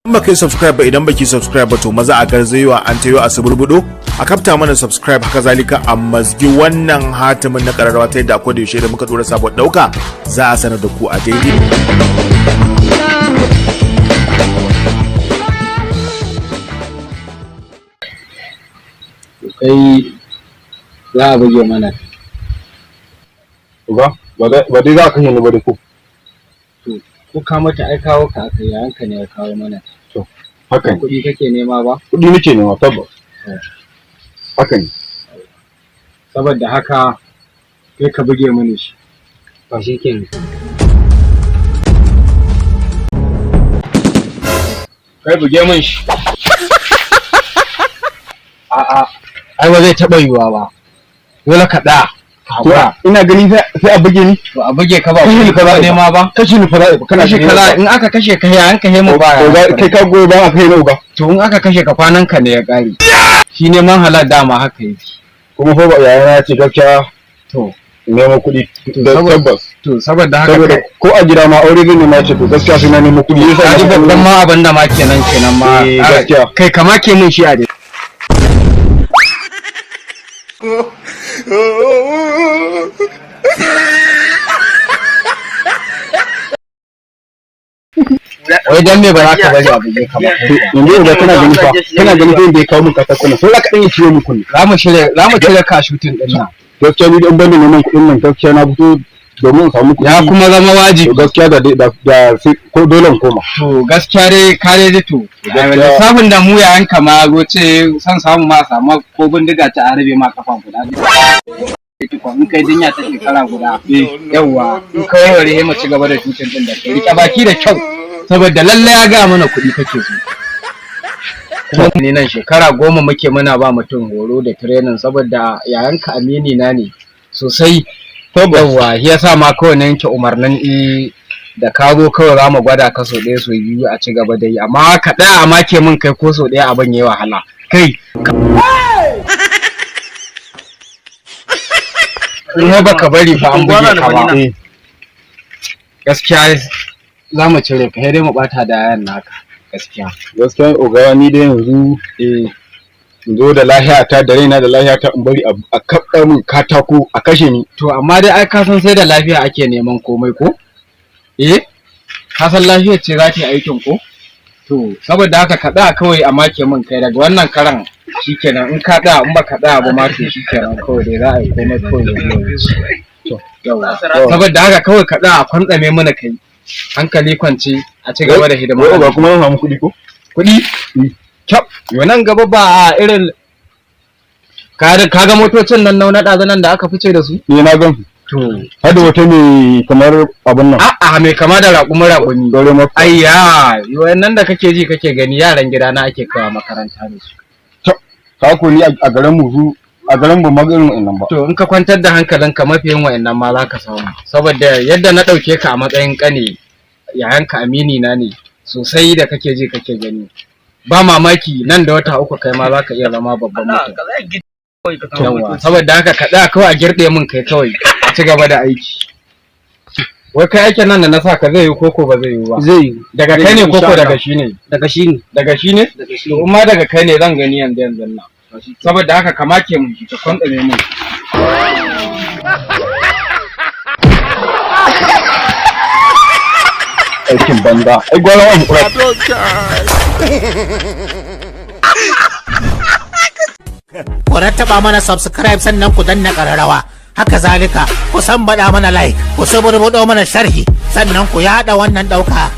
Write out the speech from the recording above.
in baka yi subscribe ba, idan baki subscribe ba to maza a garzayewa an tayo a suburbudo a kafta mana subscribe, haka zalika a mazgi wannan hatimin na kararrawa ta yadda akwai da yaushe da muka dora sabon dauka za a sanar da ku a daidai. Kai za a buge mana ba dai za ka yi ni ba da ku. to ko ka mata ai kawo ka aka yayanka ne ya kawo mana. To haka ne. Kuɗi kake nema ba? Kuɗi nake nema tabbas. Haka ne. Saboda haka kai ka buge mini shi. Ba shi kenan. Kai buge min shi. A'a, ai ba zai taɓa yiwuwa ba. Dole ka ɗa. Ina gani sai a buge ni. To a buge ka ba kuɗi ka ba nema ba. Kashi ni fara kana Kashe ka in aka kashe ka ya hanka hemo ba. Kai ka goyi ba aka yi na uga. To in aka kashe ka kwanan ka ne ya ƙare. Shi neman halal dama haka yake. Kuma fa yayana ya ce gaskiya to nemo kuɗi tabbas. To saboda haka ko a gida ma aure zai nema ce to gaskiya sai na nemo kuɗi. Yasa ji babban ma abin da ma kenan ma gaskiya. Kai kama ke mun shi a dai. Wai dan me ba za ka bari abu ne kamar yanzu da kana gani fa da ya kawo min katakuna sai za ka dan yi ciwo muku ne. Za mu cire ka shooting din nan. Gaskiya ni dan bani neman kuɗin nan gaskiya na fito domin in samu kuɗi. Ya kuma zama wajibi. Gaskiya da sai ko dole in koma. To gaskiya dai kare da to. Lissafin da mu yayan ka ma zo ce san samu ma samu ko bindiga ta arabe ma kafa guda. In kai dinya ta shekara guda. Yawwa in kai ware mu ci gaba da shooting din da kai. Rike baki da kyau. Saboda lalle ya ga mana kuɗi kake so. Kuma ni nan shekara 10 muke muna ba mutum horo da training saboda yayanka amini na ne sosai. Yawwa shi yasa ma kawai na yanke umarnin da ka zo kawai za mu gwada ka so ɗaya so biyu a ci gaba da yi amma ka ɗaya a make min kai ko so ɗaya abin yayi wahala kai. In ba ka bari fa an buge ka ba. Gaskiya za mu cire ka sai dai mu bata da yayan naka gaskiya ogawa ni dai yanzu in zo da lahiya ta da raina da lahiya ta in bari a kaɓa min katako a kashe ni. To amma dai ai ka san sai da lafiya ake neman komai ko ka san lafiyar ce za ta yi aikin ko to saboda haka ka da kawai a make min kai daga wannan karan shikenan in ka da in baka da ba ma to shikenan kawai dai za a yi komai kawai saboda haka kawai ka da a kwantsame mana kai hankali kwance a ci gaba da hidima. Ba kuma zan samu kuɗi ko? Kuɗi? Kyau. Nan gaba ba a irin kaga motocin nan na ɗazu nan da aka fice da su? Na gan su. To. Hada wata mai kamar abin nan. A'a mai kama da raƙumi. Dore ma. Ayya, nan da kake ji kake gani yaran gida na ake kawo makaranta da su. Ka ko ni a garin mu a garin ba magarin wa'annan ba. To in ka kwantar da hankalinka mafiyin wa'annan ma za ka samu. Saboda yadda na ɗauke ka a matsayin ƙane yayanka amini na ne sosai da kake ji kake gani. Ba mamaki nan da wata 3 kai ma za ka iya zama babban mutum. Saboda haka ka ɗaya kawai a girɗe min kai kawai a ci gaba da aiki. Wai kai aikin nan da na sa ka zai yi koko ba zai yi ba? Zai yi. Daga kai ne koko daga shi ne? Daga shi ne. Daga shi ne? To in ma daga kai ne zan gani yanzu nan. Saboda haka ka make mun ka kwantsame mun. Aikin banza. Ai gwara wani kura. Ku rattaba mana subscribe sannan ku danna ƙararrawa. Haka zalika ku san bada mana like, ku saburbudo mana sharhi sannan ku yada wannan dauka.